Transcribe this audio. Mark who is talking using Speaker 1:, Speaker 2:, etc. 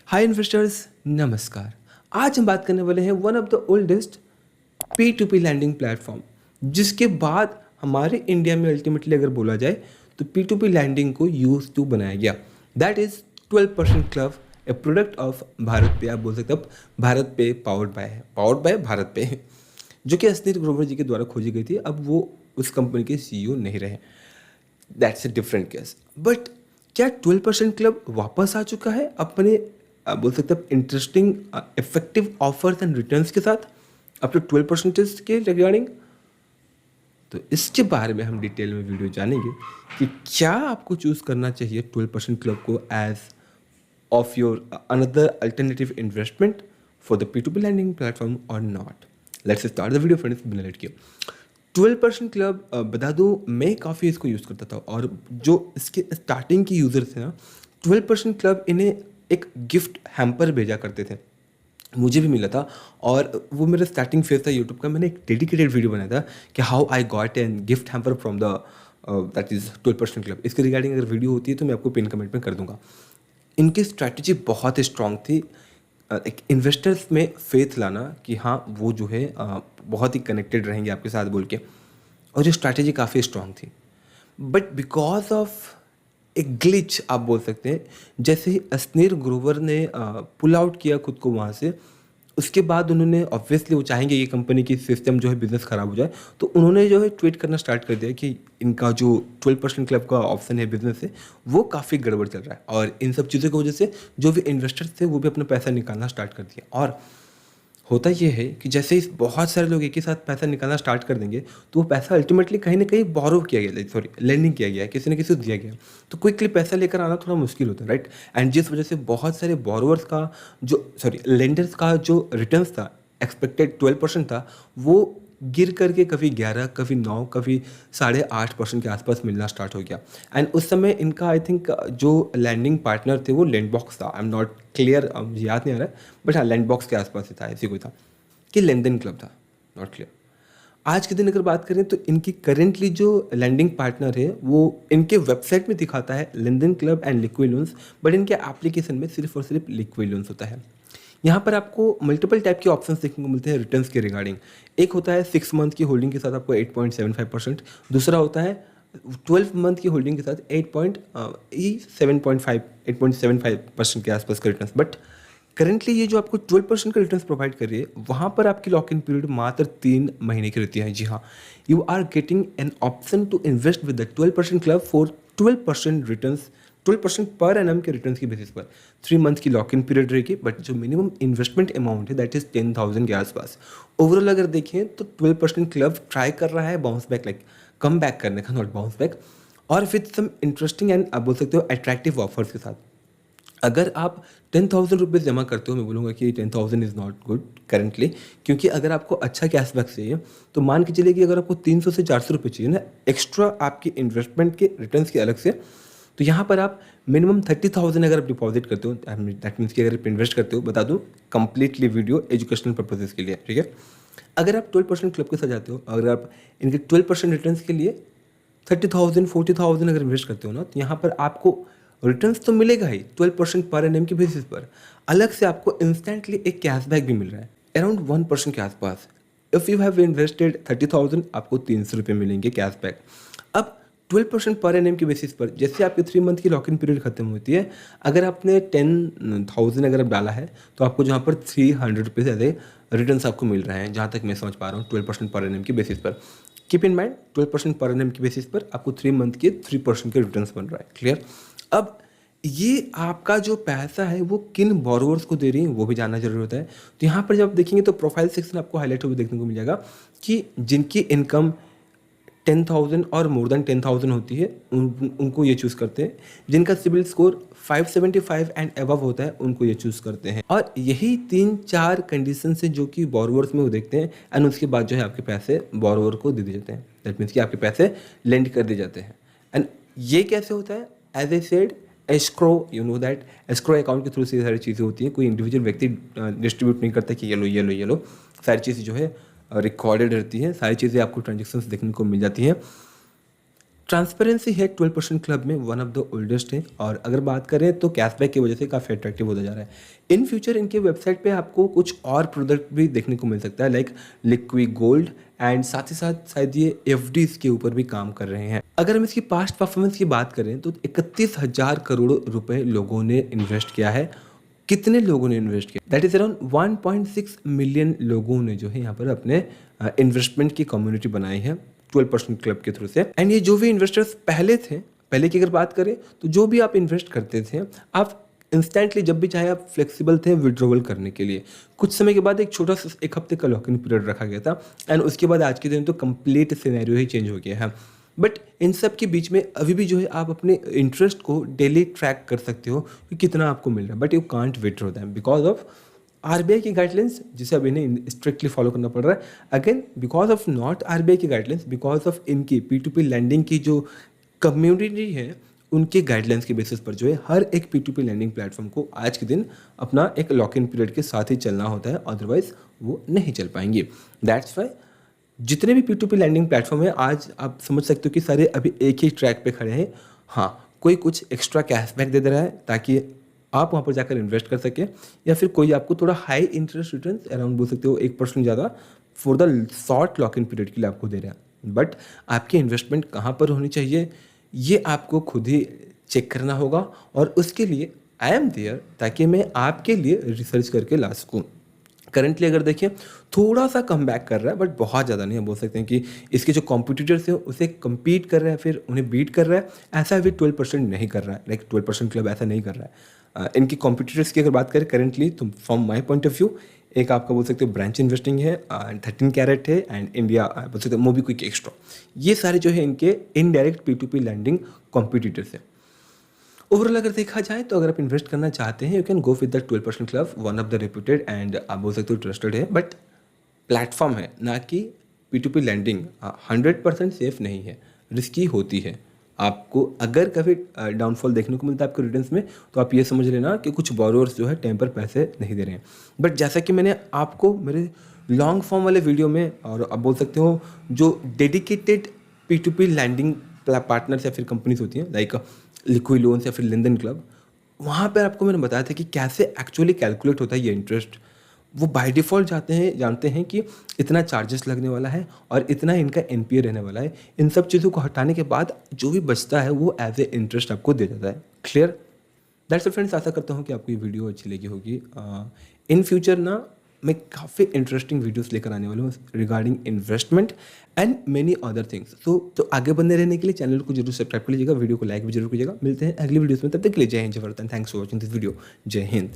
Speaker 1: Hi investors, नमस्कार। आज हम बात करने वाले हैं one of the oldest P to P lending platform, जिसके बाद हमारे इंडिया में अल्टीमेटली अगर बोला जाए तो पी टू पी लैंडिंग को यूज टू बनाया गया। That is 12% club, A product of Bharat पे। आप बोल सकते हो भारत पे पावर्ड बाय भारत पे, जो कि असनीर ग्रोवर जी के द्वारा खोजी गई थी। अब वो उस कंपनी के सीईओ नहीं रहे। That's a different case. But क्या 12% क्लब वापस आ चुका है अपने बोल सकते हैं interesting effective offers and returns के साथ आफ्टर 12% के रिगार्डिंग? तो इसके बारे में हम डिटेल में वीडियो जानेंगे कि क्या आपको चूज करना चाहिए 12% क्लब को as of your another alternative investment for the P2P lending platform और not. Let's start the video friends, बिना लेट किए। 12% क्लब बता दूं, मैं काफ़ी इसको यूज़ करता था, और जो इसके स्टार्टिंग के यूज़र थे ना, 12% क्लब इन्हें एक गिफ्ट हैम्पर भेजा करते थे। मुझे भी मिला था, और वो मेरा स्टार्टिंग फेज था यूट्यूब का। मैंने एक डेडिकेटेड वीडियो बनाया था कि how I got an gift hamper from the that is 12% club. इसके रिगार्डिंग अगर वीडियो होती है तो मैं आपको पिन कमेंट में कर दूंगा। इनकी स्ट्रैटेजी बहुत ही स्ट्रांग थी, एक इन्वेस्टर्स में फेथ लाना कि हाँ वो जो है बहुत ही कनेक्टेड रहेंगे आपके साथ बोल के, और ये स्ट्रैटेजी काफ़ी स्ट्रांग थी। बट बिकॉज ऑफ एक ग्लिच आप बोल सकते हैं, जैसे ही असनीर ग्रोवर ने पुल आउट किया खुद को वहाँ से, उसके बाद उन्होंने ऑब्वियसली वो चाहेंगे ये कंपनी की सिस्टम जो है बिजनेस खराब हो जाए, तो उन्होंने जो है ट्वीट करना स्टार्ट कर दिया कि इनका जो 12% क्लब का ऑप्शन है बिजनेस है वो काफ़ी गड़बड़ चल रहा है। और इन सब चीज़ों की वजह से जो भी इन्वेस्टर्स थे वो भी अपना पैसा निकालना स्टार्ट कर दिया। और होता ये है कि जैसे ही बहुत सारे लोग एक ही साथ पैसा निकालना स्टार्ट कर देंगे, तो वो पैसा अल्टीमेटली कहीं ना कहीं बोरो किया गया, सॉरी लेंडिंग किया गया है, किसी न किसी को दिया गया। तो क्विकली पैसा लेकर आना थोड़ा मुश्किल होता है, राइट? एंड जिस वजह से बहुत सारे बोरोवर्स का जो सॉरी लेंडर्स का जो रिटर्न्स था, एक्सपेक्टेड 12% था, वो गिर करके कभी 11, कभी 9, कभी 8.5% के आसपास मिलना स्टार्ट हो गया। एंड उस समय इनका आई थिंक जो लैंडिंग पार्टनर थे वो लैंडबॉक्स था। आई एम नॉट क्लियर, मुझे याद नहीं आ रहा है, बट हाँ लैंडबॉक्स के आसपास ही था, ऐसी कोई था कि लेनदेन क्लब था, नॉट क्लियर। आज के दिन अगर बात करें तो इनकी करेंटली जो लैंडिंग पार्टनर है वो इनके वेबसाइट में दिखाता है लेनदेन club and liquid loans, but इनके एप्लीकेशन में सिर्फ और सिर्फ लिक्विड लोन्स होता है। यहाँ पर आपको मल्टीपल टाइप के ऑप्शंस देखने को मिलते हैं रिटर्न्स के रिगार्डिंग। एक होता है 6 मंथ की होल्डिंग के साथ आपको 8.75%, दूसरा होता है 12 मंथ की होल्डिंग के साथ 8.75% के आसपास का रिटर्न्स। बट करेंटली ये जो आपको 12% का रिटर्न्स प्रोवाइड कर रही है, वहाँ पर आपकी लॉक इन पीरियड मात्र 3 महीने की रहती है। जी हाँ, you are getting an option to invest with the 12% club for 12% returns, 12% पर एनम के रिटर्न्स की बेसिस पर। 3 मंथ की लॉक इन पीरियड रहेगी, बट जो मिनिमम इन्वेस्टमेंट अमाउंट है दैट इज 10,000 के आसपास। ओवरऑल अगर देखें तो 12% क्लब ट्राई कर रहा है bounce back, like come back करने का, नॉट बाउंस बैक, और विद सम इंटरेस्टिंग एंड आप बोल सकते हो अट्रैक्टिव ऑफर्स के साथ। अगर आप 10,000 रुपये जमा करते हो, मैं बोलूँगा कि 10,000 इज़ नॉट गुड करेंटली, क्योंकि अगर आपको अच्छा कैशबैक चाहिए तो मान के चलिए कि अगर आपको 300 से 400 रुपये चाहिए ना एक्स्ट्रा आपकी इन्वेस्टमेंट के रिटर्न्स के अलग से, तो यहाँ पर आप मिनिमम 30,000 अगर आप डिपॉजिट करते हो, दैट मीन्स कि अगर आप इन्वेस्ट करते हो, बता दूँ कंप्लीटली वीडियो एजुकेशनल पर्पजेज़ के लिए, ठीक है। अगर आप 12% क्लब के साथ जाते हो, अगर आप इनके 12% रिटर्न्स के लिए 30,000 40,000 अगर इन्वेस्ट करते हो ना, तो यहाँ पर आपको रिटर्न्स तो मिलेगा ही 12% पर एनएम की बेसिस पर, अलग से आपको इंस्टेंटली एक कैशबैक भी मिल रहा है अराउंड 1% के आसपास। इफ़ यू हैव इन्वेस्टेड 30,000, आपको 300 रुपये मिलेंगे कैशबैक। अब 12% पर एनएम की बेसिस पर जैसे आपकी 3 मंथ की लॉक इन पीरियड खत्म होती है, अगर आपने 10,000 अगर आप डाला है तो आपको जहाँ पर 300 रुपये ऐसे रिटर्न्स आपको मिल रहे हैं, जहाँ तक मैं समझ पा रहा हूँ 12% पर एनएम की बेसिस पर। कीप इन माइंड 12% पर एनएम की बेसिस पर आपको 3 मंथ के 3% के रिटर्न्स बन रहा है, क्लियर। अब ये आपका जो पैसा है वो किन बोरोवर्स को दे रही है वो भी जानना जरूरी होता है। तो यहाँ पर जब आप देखेंगे तो प्रोफाइल सेक्शन आपको हाईलाइट हुए देखने को मिल जाएगा कि जिनकी इनकम 10,000 और मोर देन 10,000 होती है उनको ये चूज़ करते हैं, जिनका सिबिल स्कोर 575 एंड अबव होता है उनको ये चूज़ करते हैं। और यही 3-4 कंडीशन से जो कि बोरोवर्स में वो देखते हैं, एंड उसके बाद जो है आपके पैसे बोरोवर को दे दिए जाते हैं। दैट मीन्स कि आपके पैसे लेंड कर दिए जाते हैं। एंड ये कैसे होता है? As I said, escrow, you know that escrow account के थ्रू से सारी चीज़ें होती हैं। कोई इंडिविजुअल व्यक्ति डिस्ट्रीब्यूट नहीं करता कि ये लो, सारी चीज़ें जो है रिकॉर्डेड रहती है, सारी चीज़ें आपको ट्रांजेक्शन्स देखने को मिल जाती हैं। ट्रांसपेरेंसी है 12% क्लब में वन ऑफ द ओल्डेस्ट है, और अगर बात करें तो कैशबैक की वजह से काफ़ी अट्रैक्टिव होता जा रहा है। इन फ्यूचर इनके वेबसाइट पे आपको कुछ और प्रोडक्ट भी देखने को मिल सकता है, लाइक लिक्विड गोल्ड, एंड साथ ही साथ शायद ये एफडीज के ऊपर भी काम कर रहे हैं। अगर हम इसकी पास्ट परफॉर्मेंस की बात करें तो 31,000 करोड़ रुपए लोगों ने इन्वेस्ट किया है। कितने लोगों ने इन्वेस्ट किया? दैट इज अराउंड 1.6 मिलियन लोगों ने जो है यहाँ पर अपने इन्वेस्टमेंट की कम्युनिटी बनाई है 12% क्लब के थ्रू से। एंड ये जो भी इन्वेस्टर्स पहले की अगर बात करें तो जो भी आप इन्वेस्ट करते थे, आप इंस्टेंटली जब भी चाहे आप फ्लेक्सिबल थे विड्रॉवल करने के लिए। कुछ समय के बाद एक छोटा सा 1 हफ्ते का लॉक इन पीरियड रखा गया था, एंड उसके बाद आज के दिन तो कंप्लीट सिनेरियो ही चेंज हो गया है। बट इन सब के बीच में अभी भी जो है आप अपने इंटरेस्ट को डेली ट्रैक कर सकते हो कि कितना आपको मिल रहा है, but you can't withdraw them because of RBI की गाइडलाइंस, जिसे अब इन्हें स्ट्रिक्टली फॉलो करना पड़ रहा है। Again because of not RBI की गाइडलाइंस, बिकॉज ऑफ इनकी P2P लैंडिंग की जो कम्युनिटी है, उनके गाइडलाइंस के बेसिस पर जो है हर एक P2P लैंडिंग प्लेटफॉर्म को आज के दिन अपना एक लॉक इन पीरियड के साथ ही चलना होता है, अदरवाइज वो नहीं चल पाएंगे। दैट्स वाई जितने भी P2P लैंडिंग प्लेटफॉर्म है, आज आप समझ सकते हो कि सारे अभी एक ही ट्रैक पे खड़े हैं। हाँ, कोई कुछ एक्स्ट्रा कैशबैक दे रहा है ताकि आप वहाँ पर जाकर इन्वेस्ट कर सकें, या फिर कोई आपको थोड़ा हाई इंटरेस्ट रिटर्न अराउंड बोल सकते हो 1% ज़्यादा for the short lock in period के लिए आपको दे रहा है। बट आपकी इन्वेस्टमेंट कहाँ पर होनी चाहिए ये आपको खुद ही चेक करना होगा, और उसके लिए आई एम देयर ताकि मैं आपके लिए रिसर्च करके ला सकूँ। करंटली अगर देखें थोड़ा सा कम बैक कर रहा है, बट बहुत ज़्यादा नहीं है। बोल सकते हैं कि इसके जो कॉम्पिटिटर्स हैं उसे कम्पीट कर रहा है, फिर उन्हें बीट कर रहा है, ऐसा भी 12% नहीं कर रहा है। लाइक 12% क्लब ऐसा नहीं कर रहा है। इनकी कॉम्पिटिटर्स की अगर बात करें करंटली, तो from my point of view एक आपका बोल सकते हो ब्रांच इन्वेस्टिंग है, 13 कैरेट है, एंड इंडिया बोल सकते हो मोबीक्विक एक्स्ट्रा। ये सारे जो है इनके इनडायरेक्ट P2P लैंडिंग कॉम्पिटिटर्स हैं। ओवरऑल अगर देखा जाए तो अगर आप इन्वेस्ट करना चाहते हैं, you can go with the 12% club, one of the reputed and आप बोल सकते हो ट्रस्टेड है, बट प्लेटफॉर्म है ना कि P2P लैंडिंग 100% सेफ नहीं है, रिस्की होती है। आपको अगर कभी डाउनफॉल देखने को मिलता है आपको रिटर्न्स में, तो आप ये समझ लेना कि कुछ बोरोवर्स जो है टाइम पर पैसे नहीं दे रहे हैं। बट जैसा कि मैंने आपको मेरे लॉन्ग फॉर्म वाले वीडियो में, और आप बोल सकते हो जो डेडिकेटेड P2P लैंडिंग पार्टनर्स या फिर कंपनीज होती हैं, लाइक लिक्विड लोन्स या फिर लेनदेन क्लब, वहाँ पर आपको मैंने बताया था कि कैसे एक्चुअली कैलकुलेट होता है ये इंटरेस्ट। वो बाय डिफ़ॉल्ट जानते हैं कि इतना चार्जेस लगने वाला है और इतना इनका एनपीए रहने वाला है। इन सब चीज़ों को हटाने के बाद जो भी बचता है वो एज ए इंटरेस्ट आपको दे जाता है। क्लियर? दैट्स इट फ्रेंड्स, आशा करता हूँ कि आपको ये वीडियो अच्छी लगी होगी। इन फ्यूचर ना मैं काफ़ी इंटरेस्टिंग वीडियोस लेकर आने वाला हूँ regarding investment and many other things. तो आगे बनने रहने के लिए चैनल को जरूर सब्सक्राइब कर लीजिएगा, वीडियो को लाइक भी जरूर कीजिएगा। मिलते हैं अगली वीडियोस में, तब तक के लिए जय हिंद, जय Bharat, thanks for watching this video. जय हिंद।